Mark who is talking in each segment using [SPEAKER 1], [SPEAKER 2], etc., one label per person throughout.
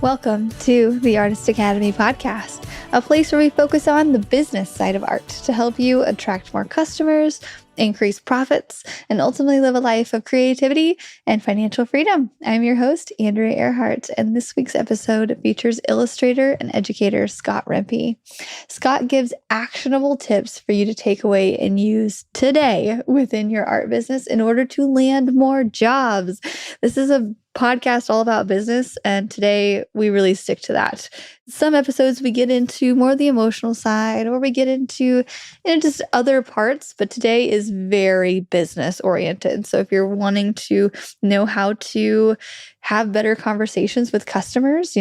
[SPEAKER 1] Welcome to the Artist Academy podcast, a place where we focus on the business side of art to help you attract more customers, increase profits, and ultimately live a life of creativity and financial freedom. I'm your host, Andrea Earhart, and this week's episode features illustrator and educator Scott Rempe. Scott gives actionable tips for you to take away and use today within your art business in order to land more jobs. This is a podcast all about business, and today we really stick to that. Some episodes we get into more the emotional side, or we get into just other parts, but today is very business oriented. So if you're wanting to know how to have better conversations with customers,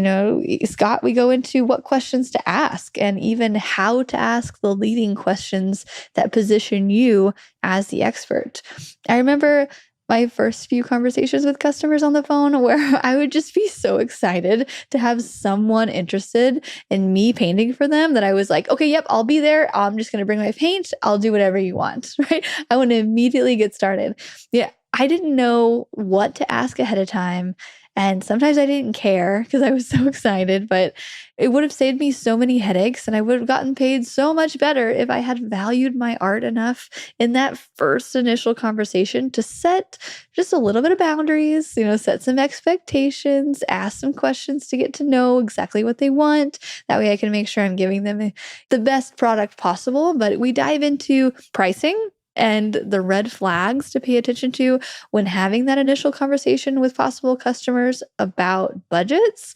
[SPEAKER 1] Scott, we go into what questions to ask and even how to ask the leading questions that position you as the expert. I remember my first few conversations with customers on the phone where I would just be so excited to have someone interested in me painting for them that I was like, okay, yep, I'll be there. I'm just going to bring my paint. I'll do whatever you want, right? I want to immediately get started. Yeah, I didn't know what to ask ahead of time. And sometimes I didn't care because I was so excited, but it would have saved me so many headaches and I would have gotten paid so much better if I had valued my art enough in that first initial conversation to set just a little bit of boundaries, set some expectations, ask some questions to get to know exactly what they want. That way I can make sure I'm giving them the best product possible. But we dive into pricing and the red flags to pay attention to when having that initial conversation with possible customers about budgets.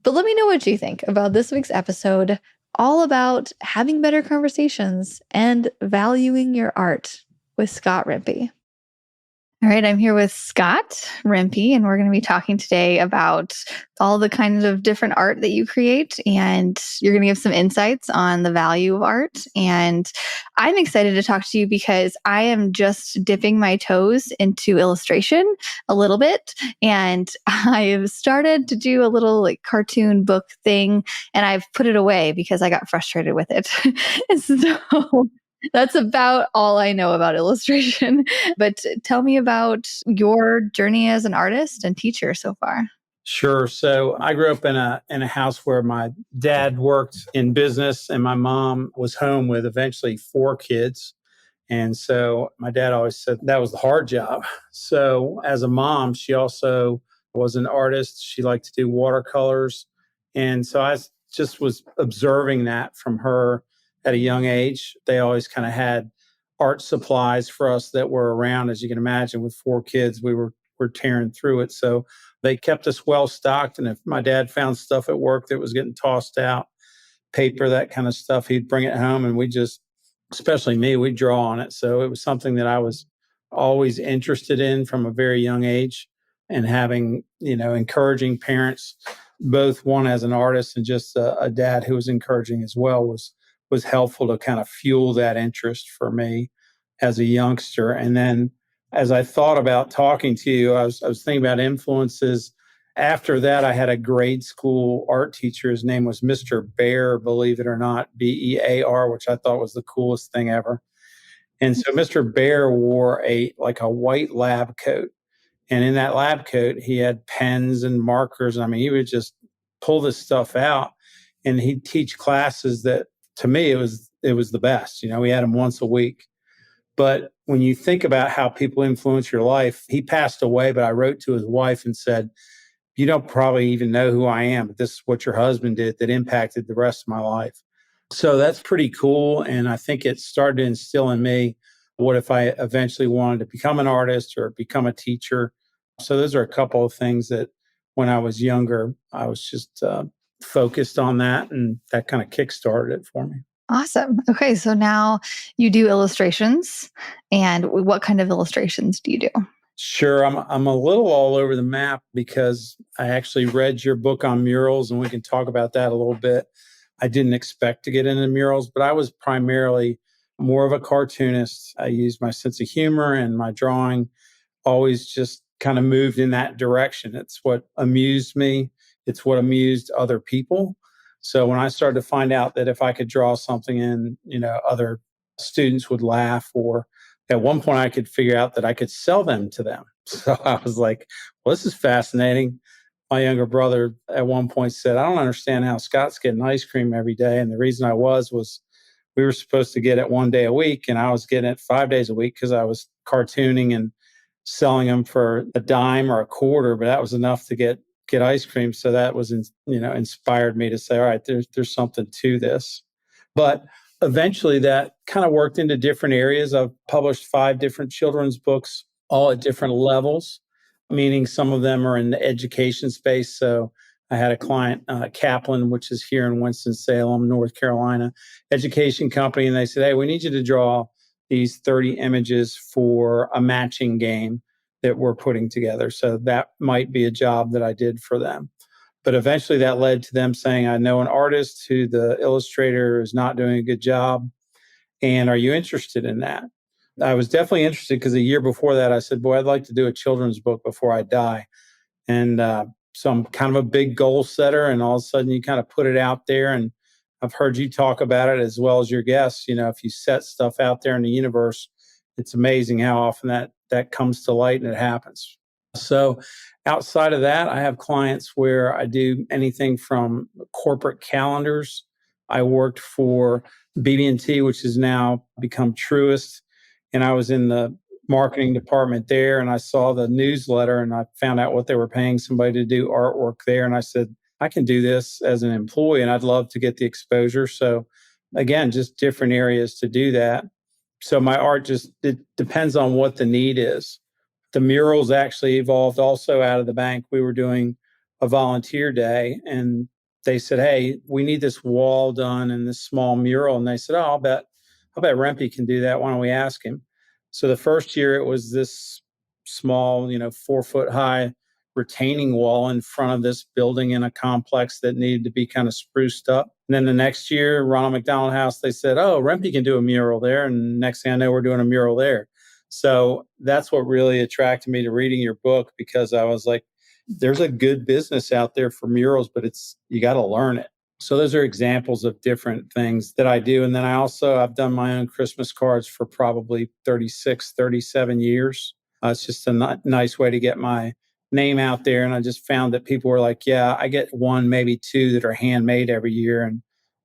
[SPEAKER 1] But let me know what you think about this week's episode, all about having better conversations and valuing your art with Scott Rempe. All right, I'm here with Scott Rempe, and we're going to be talking today about all the kinds of different art that you create, and you're going to give some insights on the value of art. And I'm excited to talk to you because I am just dipping my toes into illustration a little bit, and I have started to do a little cartoon book thing, and I've put it away because I got frustrated with it. So that's about all I know about illustration. But tell me about your journey as an artist and teacher so far.
[SPEAKER 2] Sure. So I grew up in a house where my dad worked in business and my mom was home with eventually 4 kids. And so my dad always said that was the hard job. So as a mom, she also was an artist. She liked to do watercolors. And so I just was observing that from her at a young age. They always kind of had art supplies for us that were around. As you can imagine, with 4 kids, we're tearing through it. So they kept us well stocked. And if my dad found stuff at work that was getting tossed out, paper, that kind of stuff, he'd bring it home and we just, especially me, we'd draw on it. So it was something that I was always interested in from a very young age, and having, encouraging parents, both one as an artist and just a dad who was encouraging as well, was helpful to kind of fuel that interest for me as a youngster. And then as I thought about talking to you, I was thinking about influences. After that, I had a grade school art teacher. His name was Mr. Bear, believe it or not, Bear, which I thought was the coolest thing ever. And so Mr. Bear wore a white lab coat. And in that lab coat, he had pens and markers. I mean, he would just pull this stuff out and he'd teach classes that, to me, it was the best. We had him once a week. But when you think about how people influence your life, he passed away, but I wrote to his wife and said, you don't probably even know who I am, but this is what your husband did that impacted the rest of my life. So that's pretty cool. And I think it started to instill in me, what if I eventually wanted to become an artist or become a teacher? So those are a couple of things that when I was younger, I was just focused on that, and that kind of kickstarted it for me.
[SPEAKER 1] Awesome. Okay, so now you do illustrations. And what kind of illustrations do you do?
[SPEAKER 2] Sure. I'm a little all over the map because I actually read your book on murals, and we can talk about that a little bit. I didn't expect to get into murals, but I was primarily more of a cartoonist. I used my sense of humor, and my drawing always just kind of moved in that direction. It's what amused me. It's what amused other people. So when I started to find out that if I could draw something and, other students would laugh, or at one point I could figure out that I could sell them to them. So I was like, well, this is fascinating. my younger brother at one point said, I don't understand how Scott's getting ice cream every day. And the reason I was we were supposed to get it one day a week, and I was getting it 5 days a week because I was cartooning and selling them for a dime or a quarter, but that was enough to get ice cream. So that was, inspired me to say, all right, there's something to this. But eventually that kind of worked into different areas. I've published 5 different children's books, all at different levels, meaning some of them are in the education space. So I had a client, Kaplan, which is here in Winston-Salem, North Carolina, education company. And they said, hey, we need you to draw these 30 images for a matching game that we're putting together. So that might be a job that I did for them. But eventually that led to them saying, I know an artist who the illustrator is not doing a good job. And are you interested in that? I was definitely interested because a year before that, I said, boy, I'd like to do a children's book before I die. And so I'm kind of a big goal setter. And all of a sudden you kind of put it out there. And I've heard you talk about it as well as your guests. If you set stuff out there in the universe, it's amazing how often that comes to light and it happens. So outside of that, I have clients where I do anything from corporate calendars. I worked for BB&T, which has now become Truist, and I was in the marketing department there, and I saw the newsletter and I found out what they were paying somebody to do artwork there, and I said, I can do this as an employee and I'd love to get the exposure. So again, just different areas to do that. So my art it depends on what the need is. The murals actually evolved also out of the bank. We were doing a volunteer day and they said, hey, we need this wall done and this small mural. And they said, oh, I'll bet Rempe can do that. Why don't we ask him? So the first year it was this small, 4-foot high retaining wall in front of this building in a complex that needed to be kind of spruced up. And then the next year, Ronald McDonald House, they said, oh, Rempe can do a mural there. And next thing I know, we're doing a mural there. So that's what really attracted me to reading your book, because I was like, there's a good business out there for murals, but you got to learn it. So those are examples of different things that I do. And then I've done my own Christmas cards for probably 36, 37 years. It's just a nice way to get my name out there. And I just found that people were like, yeah, I get 1, maybe 2 that are handmade every year. And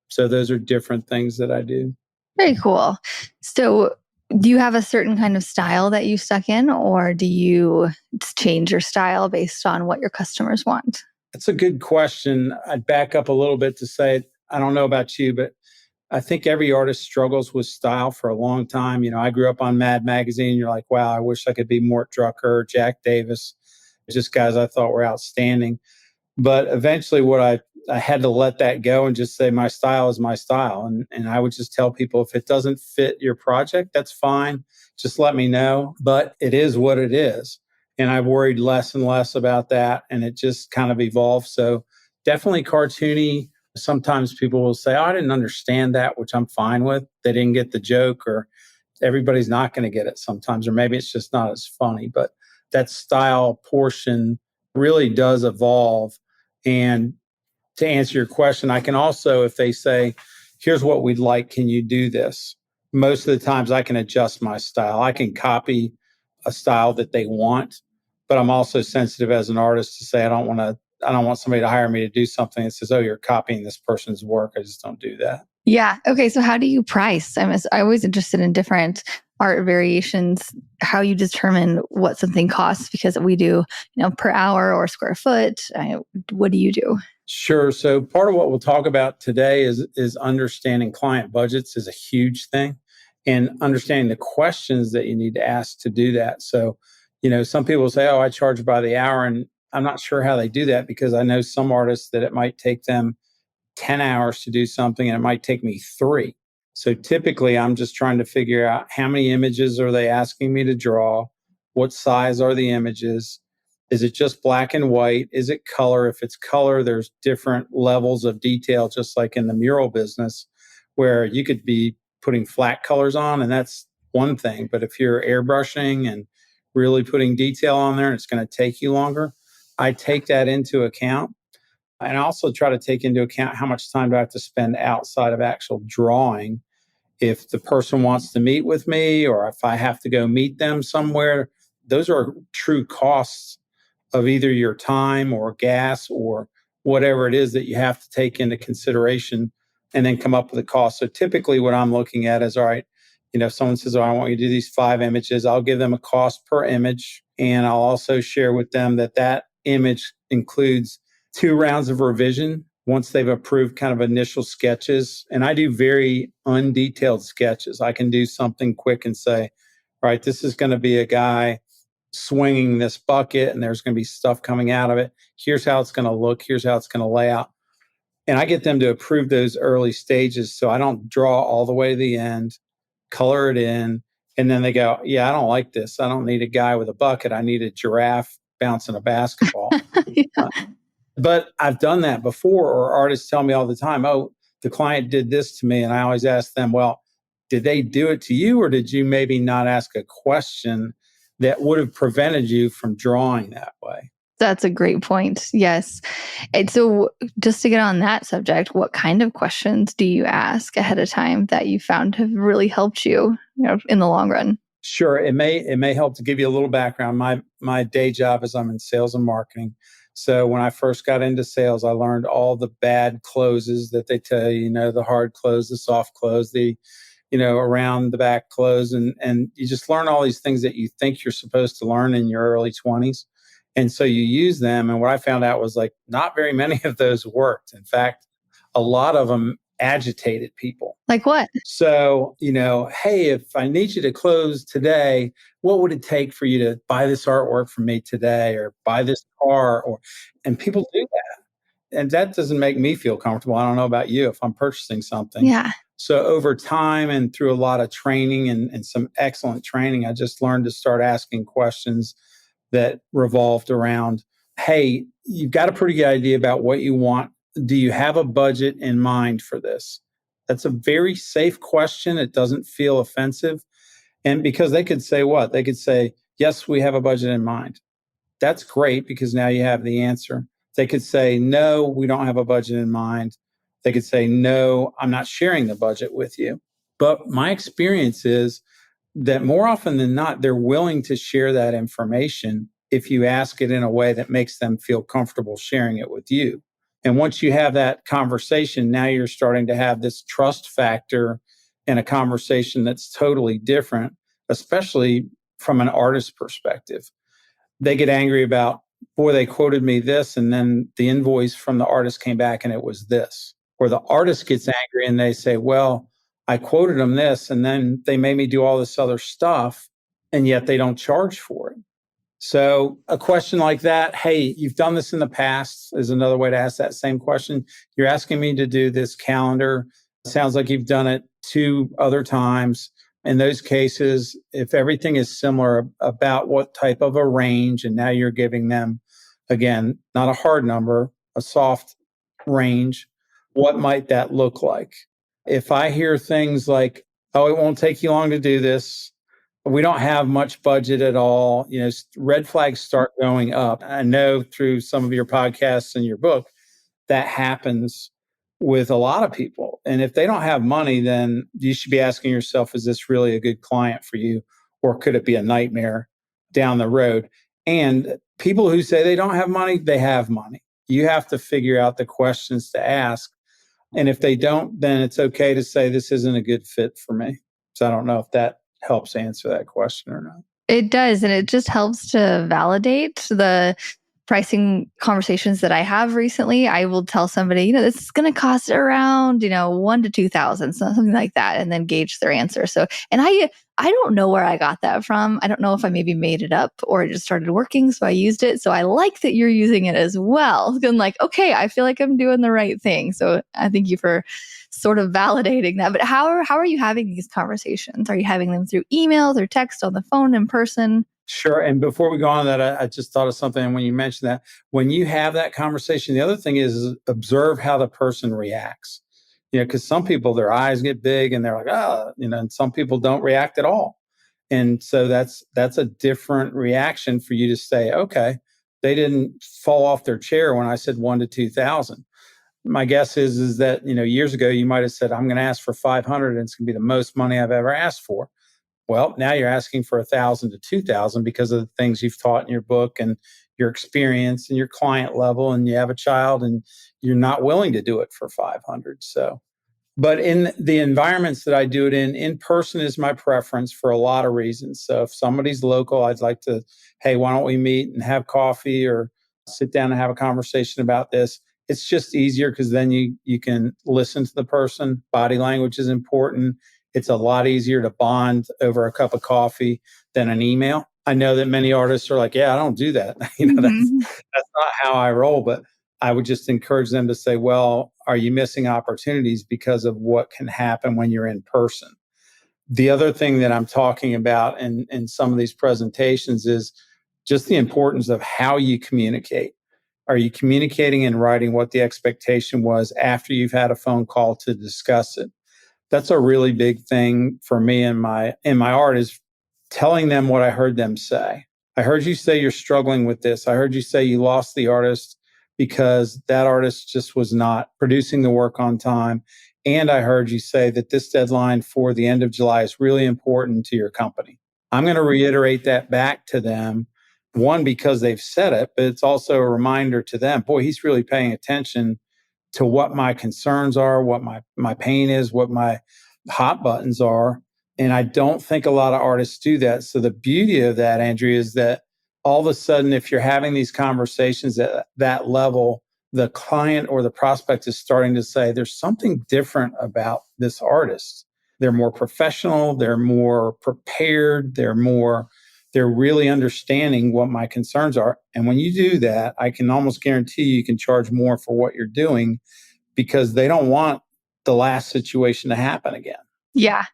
[SPEAKER 2] so those are different things that I do.
[SPEAKER 1] Very cool. So do you have a certain kind of style that you stuck in, or do you change your style based on what your customers want?
[SPEAKER 2] That's a good question. I'd back up a little bit to say, I don't know about you, but I think every artist struggles with style for a long time. I grew up on Mad Magazine. You're like, wow, I wish I could be Mort Drucker, Jack Davis, just guys I thought were outstanding. But eventually I had to let that go and just say my style is my style. And I would just tell people, if it doesn't fit your project, that's fine. Just let me know. But it is what it is. And I've worried less and less about that. And it just kind of evolved. So definitely cartoony. Sometimes people will say, oh, I didn't understand that, which I'm fine with. They didn't get the joke, or everybody's not going to get it sometimes, or maybe it's just not as funny. But that style portion really does evolve. And to answer your question, I can also, if they say, here's what we'd like, can you do this? Most of the times I can adjust my style. I can copy a style that they want, but I'm also sensitive as an artist to say, I don't want somebody to hire me to do something that says, oh, you're copying this person's work. I just don't do that.
[SPEAKER 1] Yeah. Okay. So how do you price? I'm always interested in different art variations, how you determine what something costs, because we do, per hour or square foot. What do you do?
[SPEAKER 2] Sure. So part of what we'll talk about today is understanding client budgets is a huge thing, and understanding the questions that you need to ask to do that. So, some people say, oh, I charge by the hour, and I'm not sure how they do that, because I know some artists that it might take them 10 hours to do something and it might take me 3. So typically I'm just trying to figure out how many images are they asking me to draw? What size are the images? Is it just black and white? Is it color? If it's color, there's different levels of detail, just like in the mural business, where you could be putting flat colors on, and that's one thing. But if you're airbrushing and really putting detail on there, and it's going to take you longer, I take that into account. And I also try to take into account how much time do I have to spend outside of actual drawing. If the person wants to meet with me, or if I have to go meet them somewhere, those are true costs of either your time or gas or whatever it is that you have to take into consideration and then come up with a cost. So typically what I'm looking at is, all right, if someone says, oh, I want you to do these 5 images, I'll give them a cost per image. And I'll also share with them that that image includes 2 rounds of revision once they've approved kind of initial sketches. And I do very undetailed sketches. I can do something quick and say, all right, this is going to be a guy swinging this bucket and there's going to be stuff coming out of it. Here's how it's going to look. Here's how it's going to lay out. And I get them to approve those early stages so I don't draw all the way to the end, color it in, and then they go, yeah, I don't like this. I don't need a guy with a bucket. I need a giraffe bouncing a basketball.
[SPEAKER 1] Yeah.
[SPEAKER 2] But I've done that before, or artists tell me all the time, oh, the client did this to me. And I always ask them, well, did they do it to you, or did you maybe not ask a question that would have prevented you from drawing that way?
[SPEAKER 1] That's a great point. Yes. And so, just to get on that subject, what kind of questions do you ask ahead of time that you found have really helped you, in the long run?
[SPEAKER 2] Sure. It may help to give you a little background. My day job is I'm in sales and marketing. So when I first got into sales, I learned all the bad closes that they tell you, the hard close, the soft close, the around the back close. And you just learn all these things that you think you're supposed to learn in your early 20s. And so you use them. And what I found out was like not very many of those worked. In fact, a lot of them agitated people.
[SPEAKER 1] Like what?
[SPEAKER 2] So, hey, if I need you to close today, what would it take for you to buy this artwork from me today or buy this car? And people do that. And that doesn't make me feel comfortable. I don't know about you if I'm purchasing something.
[SPEAKER 1] Yeah.
[SPEAKER 2] So over time and through a lot of training and some excellent training, I just learned to start asking questions that revolved around, hey, you've got a pretty good idea about what you want. Do you have a budget in mind for this? That's a very safe question. It doesn't feel offensive. And because they could say what? They could say, yes, we have a budget in mind. That's great because now you have the answer. They could say, no, we don't have a budget in mind. They could say, no, I'm not sharing the budget with you. But my experience is that more often than not, they're willing to share that information if you ask it in a way that makes them feel comfortable sharing it with you. And once you have that conversation, now you're starting to have this trust factor in a conversation that's totally different, especially from an artist's perspective. They get angry about, boy, they quoted me this, and then the invoice from the artist came back and it was this. Or the artist gets angry and they say, well, I quoted them this, and then they made me do all this other stuff, and yet they don't charge for it. So a question like that, hey, you've done this in the past, is another way to ask that same question. You're asking me to do this calendar. Sounds like you've done it 2 other times. In those cases, if everything is similar about what type of a range, and now you're giving them, again, not a hard number, a soft range, what might that look like? If I hear things like, oh, it won't take you long to do this, we don't have much budget at all, red flags start going up. I know through some of your podcasts and your book that happens with a lot of people. And if they don't have money, then you should be asking yourself, is this really a good client for you? Or could it be a nightmare down the road? And people who say they don't have money, they have money. You have to figure out the questions to ask. And if they don't, then it's okay to say, this isn't a good fit for me. So I don't know if that helps answer that question or not.
[SPEAKER 1] It does. And it just helps to validate the pricing conversations that I have recently. I will tell somebody, this is going to cost around, 1 to 2,000, something like that, and then gauge their answer. So, and I don't know where I got that from. I don't know if I maybe made it up or it just started working. So I used it. So I like that you're using it as well. And like, okay, I feel like I'm doing the right thing. So I thank you for sort of validating that. But how are you having these conversations? Are you having them through emails or text, on the phone, in person?
[SPEAKER 2] Sure. And before we go on to that, I just thought of something when you mentioned that. When you have that conversation, the other thing is observe how the person reacts. Because some people, their eyes get big and they're like, and some people don't react at all. And so that's a different reaction for you to say, okay, they didn't fall off their chair when I said 1 to 2,000. My guess is that, years ago, you might have said, I'm going to ask for 500 and it's going to be the most money I've ever asked for. Well, now you're asking for 1,000 to 2,000 because of the things you've taught in your book and your experience and your client level, and you have a child and you're not willing to do it for 500. So, but in the environments that I do it in person is my preference for a lot of reasons. So if somebody's local, I'd like to, hey, why don't we meet and have coffee or sit down and have a conversation about this? It's just easier because then you can listen to the person. Body language is important. It's a lot easier to bond over a cup of coffee than an email. I know that many artists are like, yeah, I don't do that.
[SPEAKER 1] Mhm.
[SPEAKER 2] That's not how I roll. But I would just encourage them to say, well, are you missing opportunities because of what can happen when you're in person? The other thing that I'm talking about in some of these presentations is just the importance of how you communicate. Are you communicating in writing what the expectation was after you've had a phone call to discuss it? That's a really big thing for me in my art is telling them what I heard them say. I heard you say you're struggling with this. I heard you say you lost the artist because that artist just was not producing the work on time. And I heard you say that this deadline for the end of July is really important to your company. I'm going to reiterate that back to them. One, because they've said it, but it's also a reminder to them, boy, he's really paying attention to what my concerns are, what my pain is, what my hot buttons are. And I don't think a lot of artists do that. So the beauty of that, Andrea, is that all of a sudden, if you're having these conversations at that level, the client or the prospect is starting to say, there's something different about this artist. They're more professional, they're more prepared, they're really understanding what my concerns are. And when you do that, I can almost guarantee you can charge more for what you're doing because they don't want the last situation to happen again.
[SPEAKER 1] Yeah,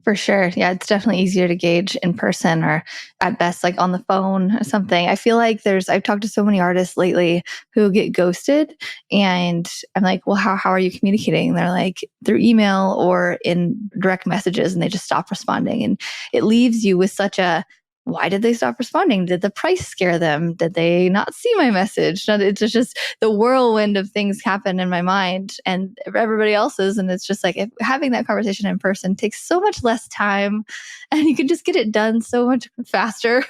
[SPEAKER 1] for sure. Yeah, it's definitely easier to gauge in person or at best like on the phone or something. I feel like I've talked to so many artists lately who get ghosted and I'm like, well, how are you communicating? And they're like through email or in direct messages and they just stop responding. And it leaves you with such a why did they stop responding? Did the price scare them? Did they not see my message? It's just the whirlwind of things happen in my mind and everybody else's. And it's just like having that conversation in person takes so much less time and you can just get it done so much faster.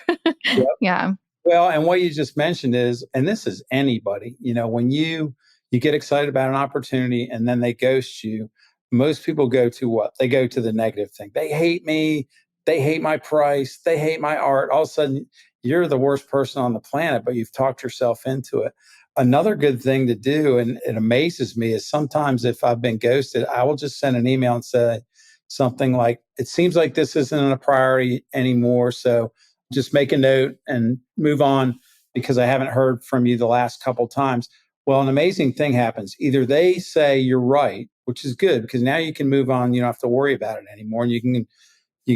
[SPEAKER 2] Yep.
[SPEAKER 1] Yeah.
[SPEAKER 2] Well, and what you just mentioned is, and this is anybody, when you get excited about an opportunity and then they ghost you, most people go to what? They go to the negative thing. They hate me, they hate my price, they hate my art. All of a sudden, you're the worst person on the planet, but you've talked yourself into it. Another good thing to do, and it amazes me, is sometimes if I've been ghosted, I will just send an email and say something like, it seems like this isn't a priority anymore. So just make a note and move on because I haven't heard from you the last couple times. Well, an amazing thing happens. Either they say you're right, which is good because now you can move on. You don't have to worry about it anymore. And you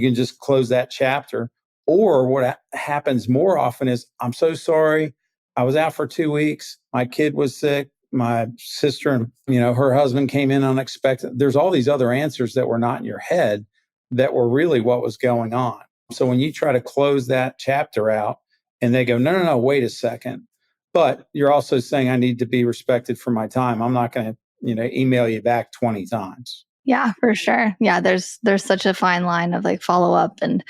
[SPEAKER 2] can just close that chapter. Or what happens more often is, I'm so sorry. I was out for 2 weeks. My kid was sick. My sister and her husband came in unexpected. There's all these other answers that were not in your head that were really what was going on. So when you try to close that chapter out and they go, no, no, no, wait a second. But you're also saying I need to be respected for my time. I'm not going to, email you back 20 times.
[SPEAKER 1] Yeah, for sure. Yeah, there's such a fine line of like follow up and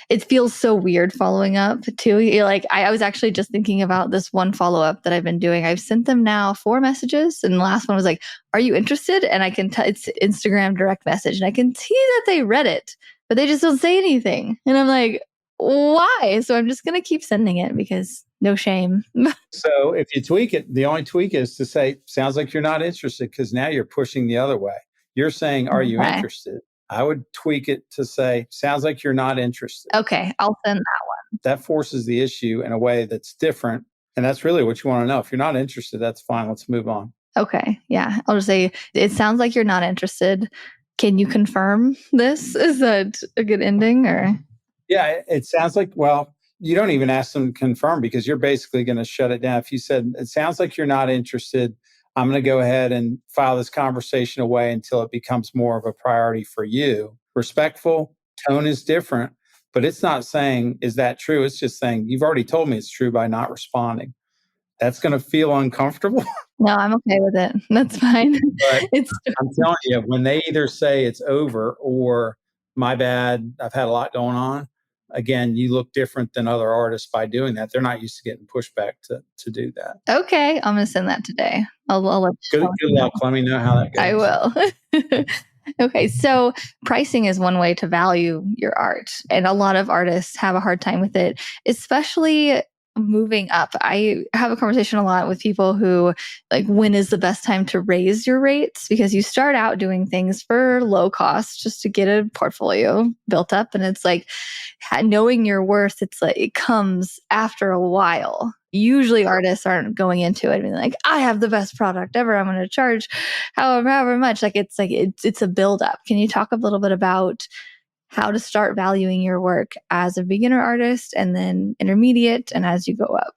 [SPEAKER 1] it feels so weird following up too. You're like I was actually just thinking about this one follow up that I've been doing. I've sent them now 4 messages and the last one was like, "Are you interested?" And I can tell it's Instagram direct message and I can see that they read it, but they just don't say anything. And I'm like, "Why?" So I'm just going to keep sending it because no shame.
[SPEAKER 2] So if you tweak it, the only tweak is to say, sounds like you're not interested because now you're pushing the other way. You're saying, are you
[SPEAKER 1] Okay.
[SPEAKER 2] interested? I would tweak it to say, sounds like you're not interested.
[SPEAKER 1] Okay, I'll send that.
[SPEAKER 2] That forces the issue in a way that's different. And that's really what you want to know. If you're not interested, that's fine. Let's move on.
[SPEAKER 1] Okay. Yeah. I'll just say, it sounds like you're not interested. Can you confirm this? Is that a good ending or?
[SPEAKER 2] Yeah, it sounds like, well, you don't even ask them to confirm because you're basically going to shut it down. If you said, it sounds like you're not interested, I'm going to go ahead and file this conversation away until it becomes more of a priority for you. Respectful, tone is different, but it's not saying, is that true? It's just saying, you've already told me it's true by not responding. That's going to feel uncomfortable.
[SPEAKER 1] No, I'm okay with it. That's fine.
[SPEAKER 2] But
[SPEAKER 1] It's
[SPEAKER 2] I'm telling you, when they either say it's over or my bad, I've had a lot going on, again, you look different than other artists by doing that. They're not used to getting pushback to do that.
[SPEAKER 1] Okay, I'm going to send that today. I'll let
[SPEAKER 2] Good
[SPEAKER 1] you know.
[SPEAKER 2] luck. Let me know how that goes.
[SPEAKER 1] I will. Okay, so pricing is one way to value your art, and a lot of artists have a hard time with it, especially moving up. I have a conversation a lot with people who like, when is the best time to raise your rates? Because you start out doing things for low cost just to get a portfolio built up, and it's like knowing your worth. It's like it comes after a while. Usually artists aren't going into it being like, I have the best product ever. I'm going to charge however much. Like it's a buildup. Can you talk a little bit about how to start valuing your work as a beginner artist and then intermediate and as you go up?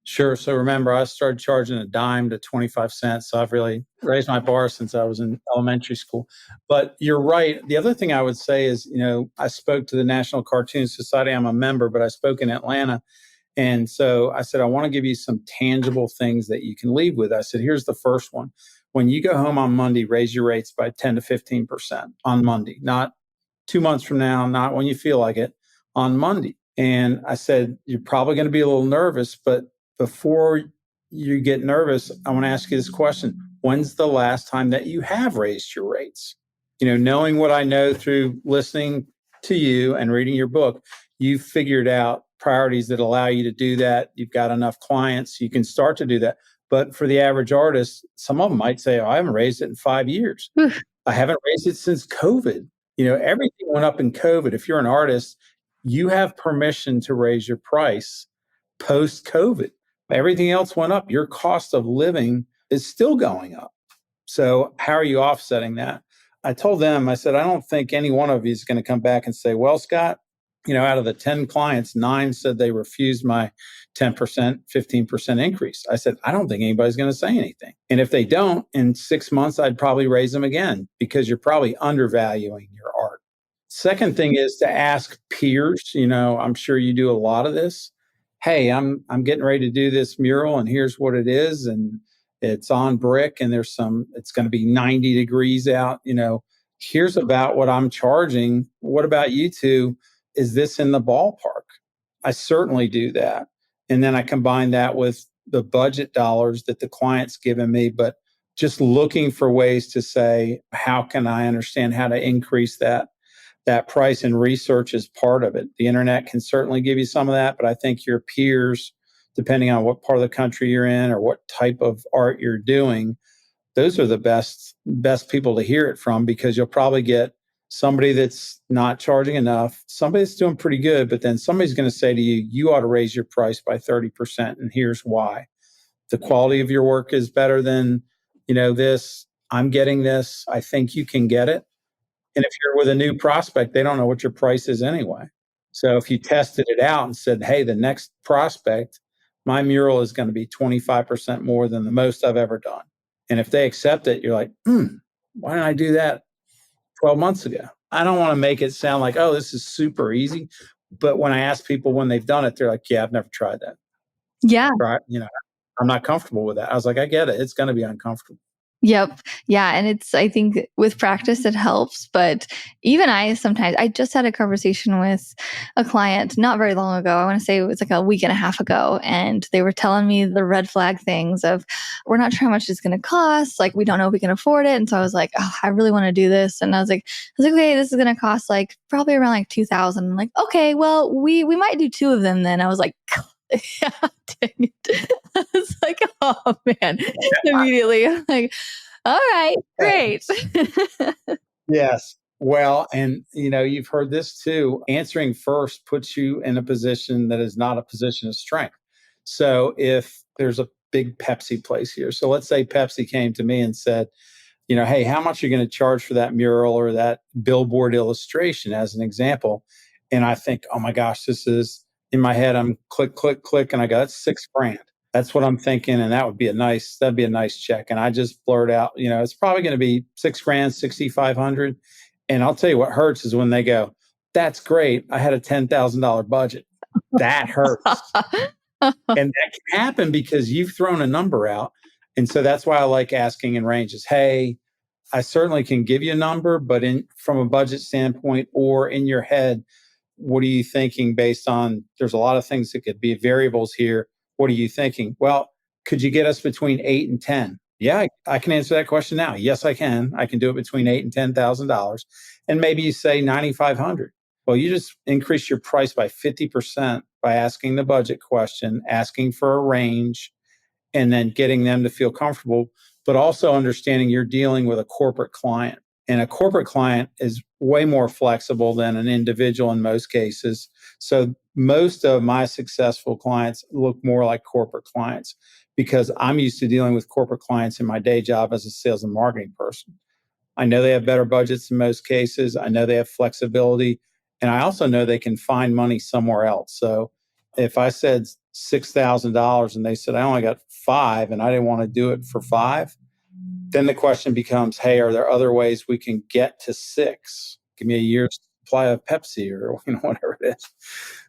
[SPEAKER 2] Sure. So remember, I started charging a dime to 25 cents. So I've really raised my bar since I was in elementary school. But you're right. The other thing I would say is, I spoke to the National Cartoon Society. I'm a member, but I spoke in Atlanta. And so I said, I want to give you some tangible things that you can leave with. I said, here's the first one. When you go home on Monday, raise your rates by 10 to 15% on Monday, not 2 months from now, not when you feel like it, on Monday. And I said, you're probably going to be a little nervous, but before you get nervous, I want to ask you this question. When's the last time that you have raised your rates? Knowing what I know through listening to you and reading your book, you've figured out priorities that allow you to do that. You've got enough clients, you can start to do that. But for the average artist, some of them might say, I haven't raised it in 5 years. I haven't raised it since COVID. Everything went up in COVID. If you're an artist, you have permission to raise your price post COVID. Everything else went up. Your cost of living is still going up. So how are you offsetting that? I told them, I said, I don't think any one of you is going to come back and say, well, Scott, out of the 10 clients, 9 said they refused my 10%, 15% increase. I said, I don't think anybody's going to say anything. And if they don't, in 6 months, I'd probably raise them again because you're probably undervaluing your art. Second thing is to ask peers. I'm sure you do a lot of this. Hey, I'm getting ready to do this mural and here's what it is. And it's on brick and it's going to be 90 degrees out. Here's about what I'm charging. What about you two? Is this in the ballpark? I certainly do that. And then I combine that with the budget dollars that the client's given me, but just looking for ways to say, how can I understand how to increase that price, and research is part of it. The internet can certainly give you some of that, but I think your peers, depending on what part of the country you're in or what type of art you're doing, those are the best people to hear it from, because you'll probably get somebody that's not charging enough, somebody that's doing pretty good, but then somebody's going to say to you, you ought to raise your price by 30%. And here's why. The quality of your work is better than, this. I'm getting this. I think you can get it. And if you're with a new prospect, they don't know what your price is anyway. So if you tested it out and said, hey, the next prospect, my mural is going to be 25% more than the most I've ever done. And if they accept it, you're like, why didn't I do that 12 months ago? I don't want to make it sound like, oh, this is super easy. But when I ask people when they've done it, they're like, yeah, I've never tried that.
[SPEAKER 1] Yeah.
[SPEAKER 2] Right. I'm not comfortable with that. I was like, I get it. It's going to be uncomfortable.
[SPEAKER 1] Yep. Yeah. And I think with practice, it helps. But even I just had a conversation with a client not very long ago. I want to say it was like a week and a half ago. And they were telling me the red flag things of, we're not sure how much it's going to cost. Like, we don't know if we can afford it. And so I was like, oh, I really want to do this. And I was like, okay, this is going to cost like probably around like 2,000. I'm like, okay, well, we might do 2 of them then. I was like, yeah, dang it. I was like, oh man, immediately. I'm like, all right, great.
[SPEAKER 2] Yes. Well, and you've heard this too. Answering first puts you in a position that is not a position of strength. So if there's a big Pepsi place here, so let's say Pepsi came to me and said, hey, how much are you going to charge for that mural or that billboard illustration, as an example? And I think, oh my gosh, this is in my head. I'm click, click, click, and I go, that's $6,000. That's what I'm thinking, and that'd be a nice check. And I just blurt out, it's probably going to be $6,000, 6,500. And I'll tell you what hurts is when they go, that's great. I had a $10,000 budget. That hurts. And that can happen because you've thrown a number out. And so that's why I like asking in ranges. Hey, I certainly can give you a number, but from a budget standpoint or in your head, what are you thinking based on, there's a lot of things that could be variables here. What are you thinking? Well, could you get us between 8 and 10? Yeah, I can answer that question now. Yes, I can. I can do it between $8 and $10,000. And maybe you say 9,500. Well, you just increase your price by 50% by asking the budget question, asking for a range, and then getting them to feel comfortable, but also understanding you're dealing with a corporate client. And a corporate client is way more flexible than an individual in most cases. So most of my successful clients look more like corporate clients because I'm used to dealing with corporate clients in my day job as a sales and marketing person. I know they have better budgets in most cases. I know they have flexibility. And I also know they can find money somewhere else. So if I said $6,000 and they said, I only got five and I didn't want to do it for five, then the question becomes, hey, are there other ways we can get to six? Give me a year's supply of Pepsi or whatever it is.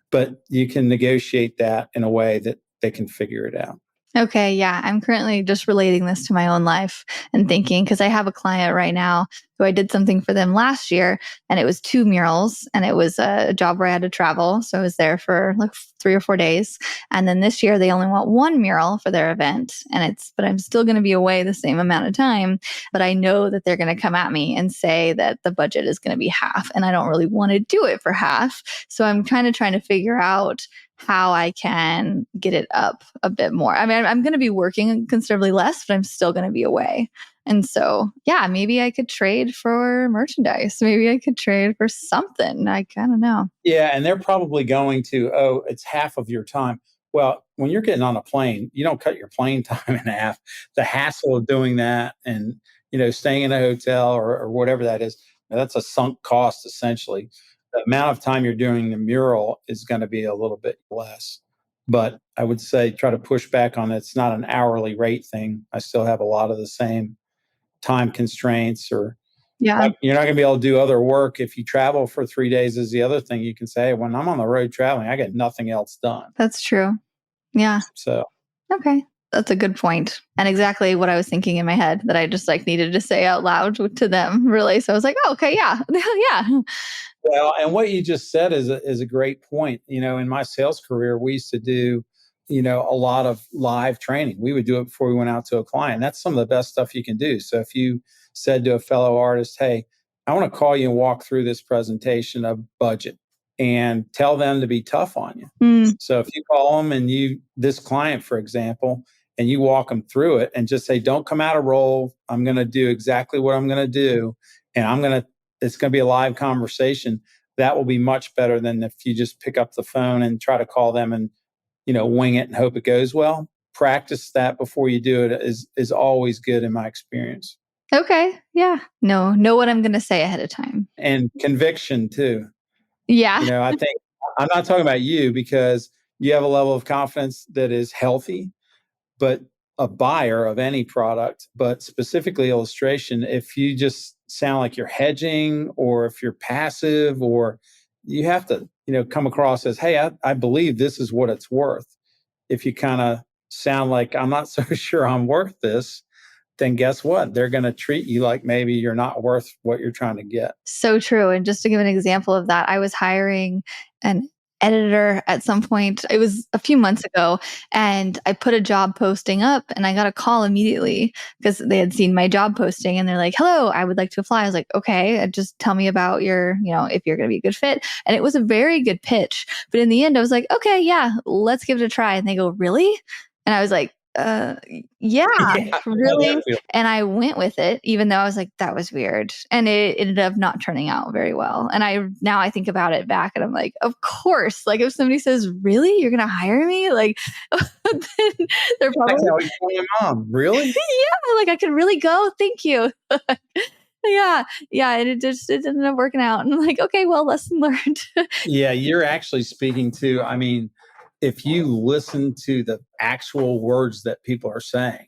[SPEAKER 2] But you can negotiate that in a way that they can figure it out.
[SPEAKER 1] Okay, yeah. I'm currently just relating this to my own life and thinking, because I have a client right now who I did something for them last year, and it was 2 murals, and it was a job where I had to travel. So I was there for like 3 or 4 days. And then this year they only want 1 mural for their event. But I'm still going to be away the same amount of time. But I know that they're going to come at me and say that the budget is going to be half. And I don't really want to do it for half. So I'm kind of trying to figure out how I can get it up a bit more. I mean, I'm going to be working considerably less, but I'm still going to be away. And so, yeah, maybe I could trade for merchandise. Maybe I could trade for something. I don't know.
[SPEAKER 2] Yeah. And they're probably going to, oh, it's half of your time. Well, when you're getting on a plane, you don't cut your plane time in half. The hassle of doing that and, staying in a hotel or whatever that is, that's a sunk cost essentially. The amount of time you're doing the mural is going to be a little bit less. But I would say try to push back on it. It's not an hourly rate thing. I still have a lot of the same time constraints, or
[SPEAKER 1] Yeah,
[SPEAKER 2] you're not going to be able to do other work if you travel for 3 days is the other thing. You can say, when I'm on the road traveling, I get nothing else done.
[SPEAKER 1] that's true. Yeah.
[SPEAKER 2] So,
[SPEAKER 1] Okay. That's a good point. And exactly what I was thinking in my head that I just like needed to say out loud to them, really. So I was like, oh, okay, yeah. Yeah.
[SPEAKER 2] well, and what you just said is a great point. In my sales career, we used to do, a lot of live training. We would do it before we went out to a client. That's some of the best stuff you can do. So if you said to a fellow artist, hey, I want to call you and walk through this presentation of budget, and tell them to be tough on you.
[SPEAKER 1] Mm.
[SPEAKER 2] So if you call them and this client, for example, and you walk them through it and just say, don't come out of role. I'm going to do exactly what I'm going to do. And it's going to be a live conversation. That will be much better than if you just pick up the phone and try to call them and, wing it and hope it goes well. Practice that before you do it is always good in my experience.
[SPEAKER 1] Okay. Yeah. No, know what I'm going to say ahead of time.
[SPEAKER 2] And conviction too.
[SPEAKER 1] Yeah.
[SPEAKER 2] I think I'm not talking about you because you have a level of confidence that is healthy, but a buyer of any product, but specifically illustration, if you just sound like you're hedging or if you're passive, or you have to, come across as, hey, I believe this is what it's worth. If you kind of sound like I'm not so sure I'm worth this, then guess what? They're going to treat you like maybe you're not worth what you're trying to get.
[SPEAKER 1] So true. And just to give an example of that, I was hiring an editor at some point. It was a few months ago, and I put a job posting up and I got a call immediately because they had seen my job posting and they're like, hello, I would like to apply. I was like, okay, just tell me about if you're going to be a good fit. And it was a very good pitch. But in the end, I was like, okay, yeah, let's give it a try. And they go, really? And I was like, yeah, really. And I went with it, even though I was like, that was weird. And it ended up not turning out very well. And now I think about it back and I'm like, of course, like if somebody says, really, you're going to hire me? Like, then they're probably
[SPEAKER 2] like my mom, really?
[SPEAKER 1] Yeah. Like I could really go. Thank you. Yeah. Yeah. And it ended up working out. And I'm like, okay, well, lesson learned.
[SPEAKER 2] Yeah. You're actually speaking to, if you listen to the actual words that people are saying,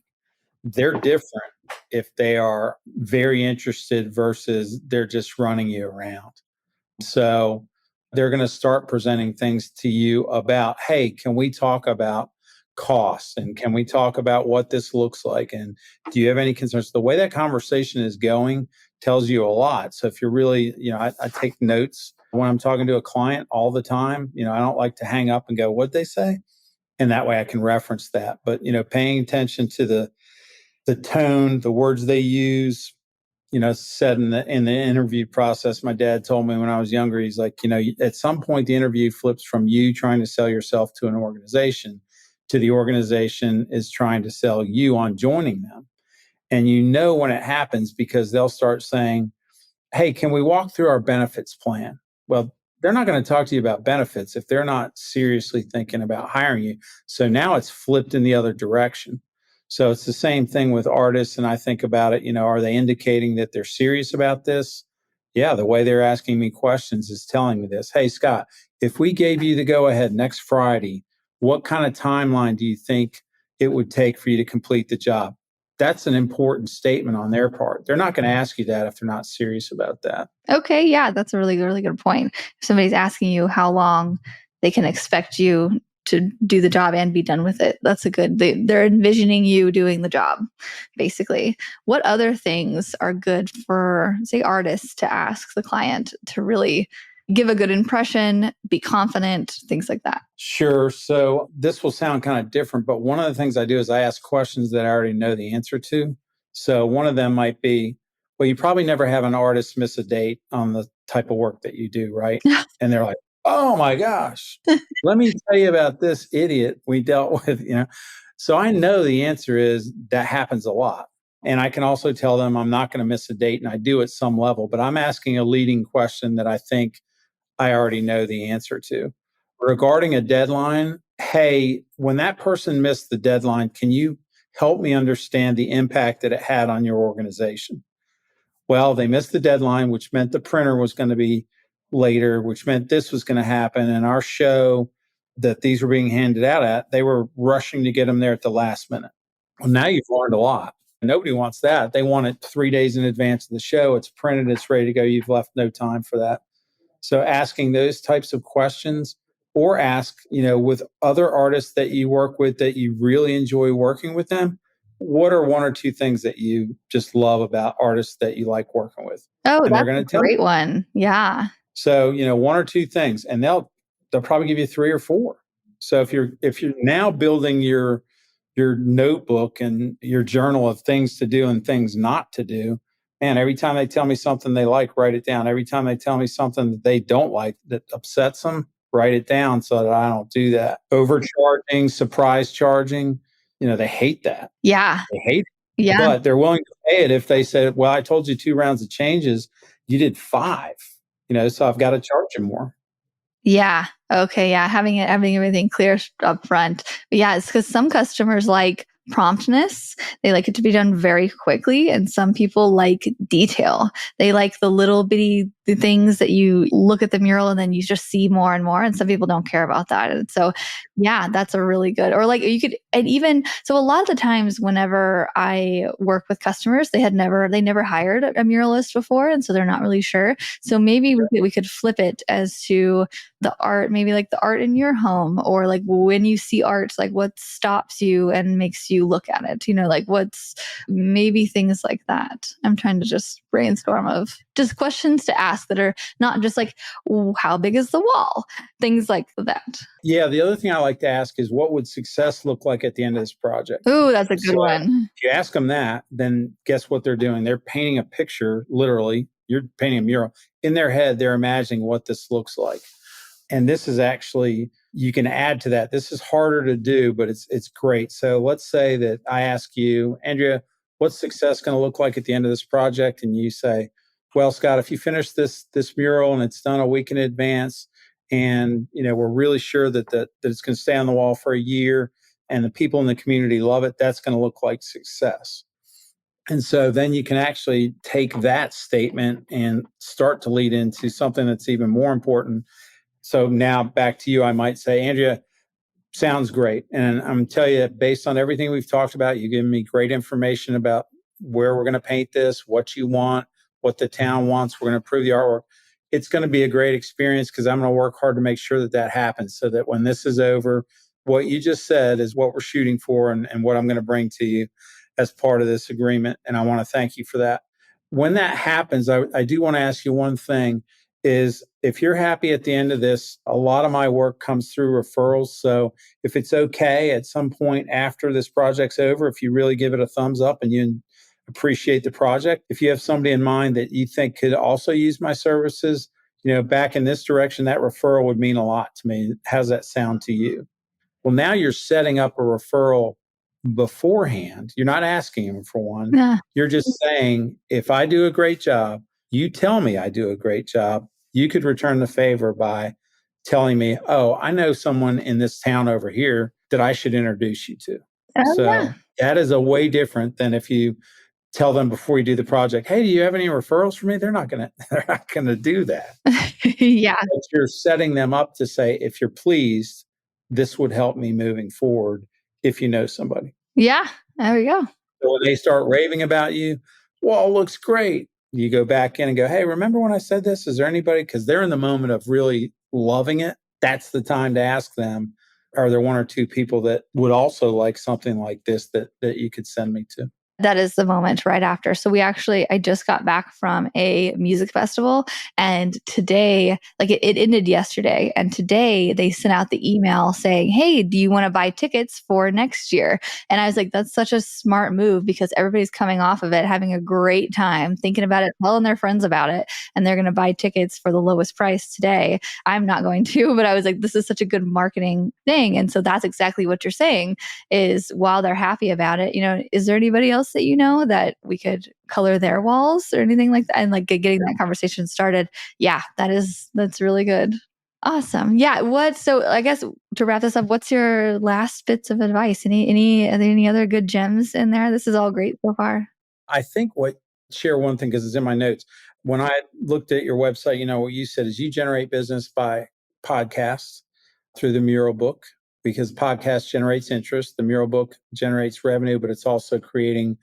[SPEAKER 2] they're different if they are very interested versus they're just running you around. So they're going to start presenting things to you about, hey, can we talk about costs? And can we talk about what this looks like? And do you have any concerns? The way that conversation is going tells you a lot. So if you're really, I take notes When I'm talking to a client all the time, I don't like to hang up and go, what'd they say? And that way I can reference that. But, paying attention to the tone, the words they use, said in the interview process, my dad told me when I was younger, he's like, at some point the interview flips from you trying to sell yourself to an organization to the organization is trying to sell you on joining them. And when it happens because they'll start saying, hey, can we walk through our benefits plan? Well, they're not going to talk to you about benefits if they're not seriously thinking about hiring you. So now it's flipped in the other direction. So it's the same thing with artists. And I think about it, are they indicating that they're serious about this? Yeah, the way they're asking me questions is telling me this. Hey, Scott, if we gave you the go ahead next Friday, what kind of timeline do you think it would take for you to complete the job? That's an important statement on their part. They're not going to ask you that if they're not serious about that.
[SPEAKER 1] Okay, yeah, that's a really, really good point. If somebody's asking you how long they can expect you to do the job and be done with it, that's they're envisioning you doing the job, basically. What other things are good for, say, artists to ask the client to really give a good impression, be confident, things like that?
[SPEAKER 2] Sure. So this will sound kind of different, but one of the things I do is I ask questions that I already know the answer to. So one of them might be, well, you probably never have an artist miss a date on the type of work that you do, right? And they're like, oh my gosh, let me tell you about this idiot we dealt with. So I know the answer is that happens a lot. And I can also tell them I'm not going to miss a date, and I do at some level, but I'm asking a leading question that I think I already know the answer to. Regarding a deadline, hey, when that person missed the deadline, can you help me understand the impact that it had on your organization? Well, they missed the deadline, which meant the printer was going to be later, which meant this was going to happen. And our show that these were being handed out at, they were rushing to get them there at the last minute. Well, now you've learned a lot. Nobody wants that. They want it 3 days in advance of the show. It's printed, it's ready to go. You've left no time for that. So asking those types of questions, or ask, with other artists that you work with that you really enjoy working with them, what are one or two things that you just love about artists that you like working with?
[SPEAKER 1] Oh,
[SPEAKER 2] And they're
[SPEAKER 1] that's
[SPEAKER 2] going
[SPEAKER 1] a
[SPEAKER 2] to tell
[SPEAKER 1] great
[SPEAKER 2] you.
[SPEAKER 1] one. Yeah.
[SPEAKER 2] So, one or two things, and they'll probably give you three or four. So if you're now building your notebook and your journal of things to do and things not to do, man, every time they tell me something they like, write it down. Every time they tell me something that they don't like that upsets them, write it down so that I don't do that. Overcharging, surprise charging, they hate that.
[SPEAKER 1] Yeah.
[SPEAKER 2] They hate it.
[SPEAKER 1] Yeah.
[SPEAKER 2] But they're willing to pay it if they said, well, I told you 2 rounds of changes, you did 5, so I've got to charge you more.
[SPEAKER 1] Yeah. Okay. Yeah. Having everything clear up front. But yeah, it's because some customers like promptness. They like it to be done very quickly. And some people like detail. They like the little bitty the things that you look at the mural and then you just see more and more. And some people don't care about that. And so, yeah, that's a really good, or like you could, and even, so a lot of the times whenever I work with customers, they never hired a muralist before. And so they're not really sure. So maybe we could flip it as to the art, maybe like the art in your home, or like when you see art, like what stops you and makes you look at it, like what's maybe things like that. I'm trying to just brainstorm of just questions to ask that are not just like, how big is the wall? Things like that.
[SPEAKER 2] Yeah. The other thing I like to ask is, what would success look like at the end of this project?
[SPEAKER 1] Ooh, that's a good
[SPEAKER 2] So
[SPEAKER 1] one.
[SPEAKER 2] if you ask them that, then guess what they're doing? They're painting a picture, literally. You're painting a mural. In their head, they're imagining what this looks like. And this is actually, you can add to that. This is harder to do, but it's great. So let's say that I ask you, Andrea, what's success going to look like at the end of this project? And you say, well, Scott, if you finish this mural and it's done a week in advance, and we're really sure that it's going to stay on the wall for a year, and the people in the community love it, that's going to look like success. And so then you can actually take that statement and start to lead into something that's even more important. So now back to you, I might say, Andrea, sounds great. And I'm telling you, based on everything we've talked about, you've given me great information about where we're going to paint this, what you want, what the town wants. We're going to approve the artwork. It's going to be a great experience because I'm going to work hard to make sure that happens, so that when this is over, what you just said is what we're shooting for, and what I'm going to bring to you as part of this agreement. And I want to thank you for that. When that happens, I do want to ask you one thing. is if you're happy at the end of this, a lot of my work comes through referrals. So if it's okay at some point after this project's over, if you really give it a thumbs up and you appreciate the project, if you have somebody in mind that you think could also use my services, back in this direction, that referral would mean a lot to me. How's that sound to you? Well, now you're setting up a referral beforehand. You're not asking him for one.
[SPEAKER 1] Yeah.
[SPEAKER 2] You're just saying, if I do a great job, you tell me I do a great job. You could return the favor by telling me, oh, I know someone in this town over here that I should introduce you to.
[SPEAKER 1] Oh, yeah.
[SPEAKER 2] So that is a way different than if you tell them before you do the project, hey, do you have any referrals for me? They're not gonna do that.
[SPEAKER 1] Yeah.
[SPEAKER 2] But you're setting them up to say, if you're pleased, this would help me moving forward if you know somebody.
[SPEAKER 1] Yeah. There we go.
[SPEAKER 2] So when they start raving about you, well, it looks great. You go back in and go, hey, remember when I said this? Is there anybody? Because they're in the moment of really loving it. That's the time to ask them, are there one or two people that would also like something like this that you could send me to?
[SPEAKER 1] That is the moment right after. So I just got back from a music festival, and today, like it ended yesterday, and today they sent out the email saying, hey, do you want to buy tickets for next year? And I was like, that's such a smart move because everybody's coming off of it, having a great time, thinking about it, telling their friends about it, and they're going to buy tickets for the lowest price today. I'm not going to, but I was like, this is such a good marketing thing. And so that's exactly what you're saying is while they're happy about it, is there anybody else that that we could color their walls or anything like that, and like getting that conversation started? Yeah, that's really good. Awesome. Yeah. So I guess to wrap this up, what's your last bits of advice? Are there any other good gems in there? This is all great so far.
[SPEAKER 2] I think share one thing because it's in my notes. When I looked at your website, what you said is you generate business by podcasts through the Mural Book because podcast generates interest. The Mural Book generates revenue, but it's also creating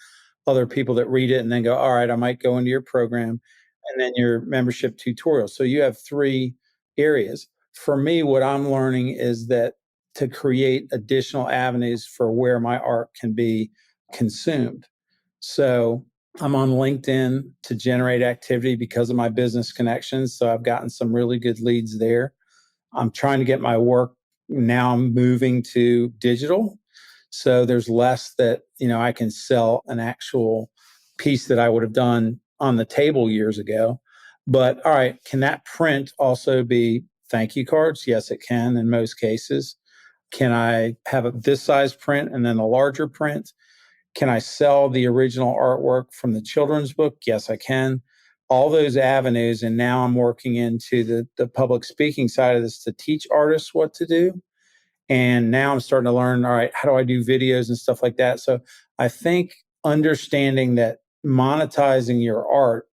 [SPEAKER 2] other people that read it and then go, all right, I might go into your program, and then your membership tutorial. So you have three areas. For me, what I'm learning is that to create additional avenues for where my art can be consumed. So I'm on LinkedIn to generate activity because of my business connections. So I've gotten some really good leads there. I'm trying to get my work now moving to digital. So there's less that, I can sell an actual piece that I would have done on the table years ago. But all right, can that print also be thank you cards? Yes, it can in most cases. Can I have this size print and then a larger print? Can I sell the original artwork from the children's book? Yes, I can. All those avenues. And now I'm working into the public speaking side of this to teach artists what to do. And now I'm starting to learn, all right, how do I do videos and stuff like that? So I think understanding that monetizing your art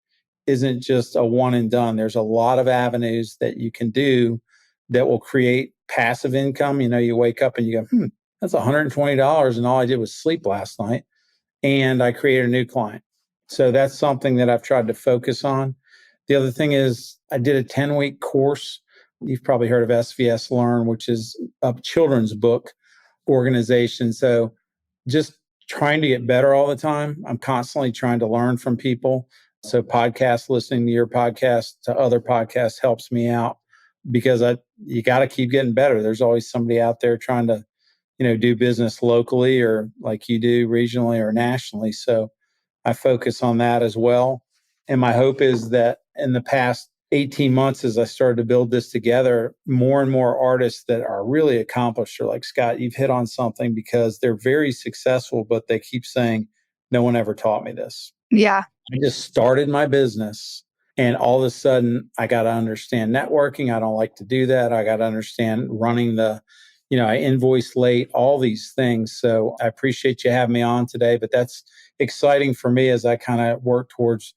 [SPEAKER 2] isn't just a one and done. There's a lot of avenues that you can do that will create passive income. You wake up and you go, that's $120 and all I did was sleep last night and I created a new client. So that's something that I've tried to focus on. The other thing is I did a 10-week course. You've probably heard of SVS Learn, which is a children's book organization. So just trying to get better all the time. I'm constantly trying to learn from people. So listening to your podcast to other podcasts helps me out because you got to keep getting better. There's always somebody out there trying to do business locally or like you do regionally or nationally. So I focus on that as well. And my hope is that in the past 18 months, as I started to build this together, more and more artists that are really accomplished are like, Scott, you've hit on something because they're very successful, but they keep saying, no one ever taught me this.
[SPEAKER 1] Yeah.
[SPEAKER 2] I just started my business and all of a sudden I got to understand networking. I don't like to do that. I got to understand running I invoice late, all these things. So I appreciate you having me on today, but that's exciting for me as I kind of work towards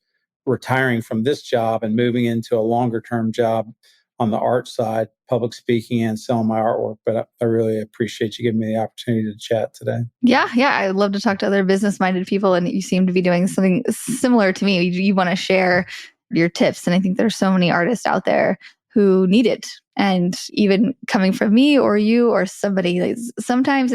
[SPEAKER 2] retiring from this job and moving into a longer term job on the art side, public speaking and selling my artwork. But I really appreciate you giving me the opportunity to chat today.
[SPEAKER 1] Yeah. I love to talk to other business-minded people, and you seem to be doing something similar to me. You want to share your tips, and I think there's so many artists out there who need it. And even coming from me or you or somebody, sometimes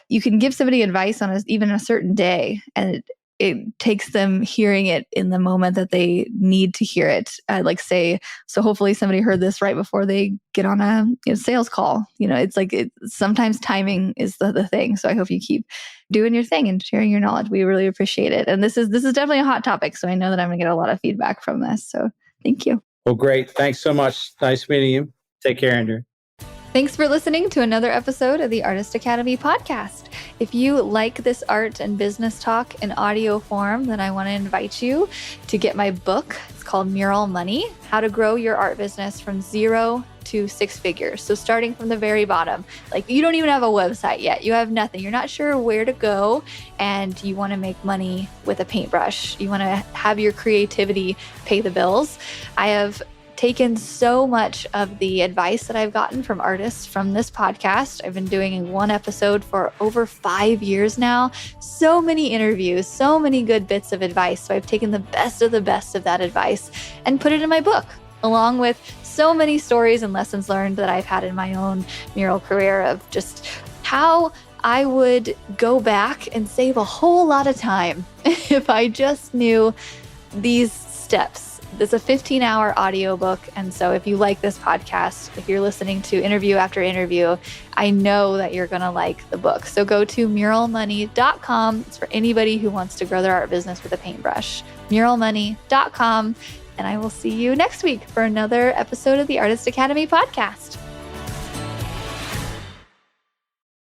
[SPEAKER 1] you can give somebody advice on even a certain day, and it takes them hearing it in the moment that they need to hear it. Like say, so hopefully somebody heard this right before they get on a sales call. It's like sometimes timing is the thing. So I hope you keep doing your thing and sharing your knowledge. We really appreciate it. And this is definitely a hot topic. So I know that I'm going to get a lot of feedback from this. So thank you.
[SPEAKER 2] Well, great. Thanks so much. Nice meeting you. Take care, Andrew.
[SPEAKER 1] Thanks for listening to another episode of the Artist Academy podcast. If you like this art and business talk in audio form, then I want to invite you to get my book. It's called Mural Money: How to Grow Your Art Business from Zero to Six Figures. So starting from the very bottom, like you don't even have a website yet. You have nothing. You're not sure where to go, and you want to make money with a paintbrush. You want to have your creativity pay the bills. I have taken so much of the advice that I've gotten from artists from this podcast. I've been doing one episode for over 5 years now. So many interviews, so many good bits of advice. So I've taken the best of that advice and put it in my book, along with so many stories and lessons learned that I've had in my own mural career of just how I would go back and save a whole lot of time if I just knew these steps. It's a 15-hour audiobook. And so if you like this podcast, if you're listening to interview after interview, I know that you're going to like the book. So go to muralmoney.com. It's for anybody who wants to grow their art business with a paintbrush. Muralmoney.com. And I will see you next week for another episode of the Artist Academy podcast.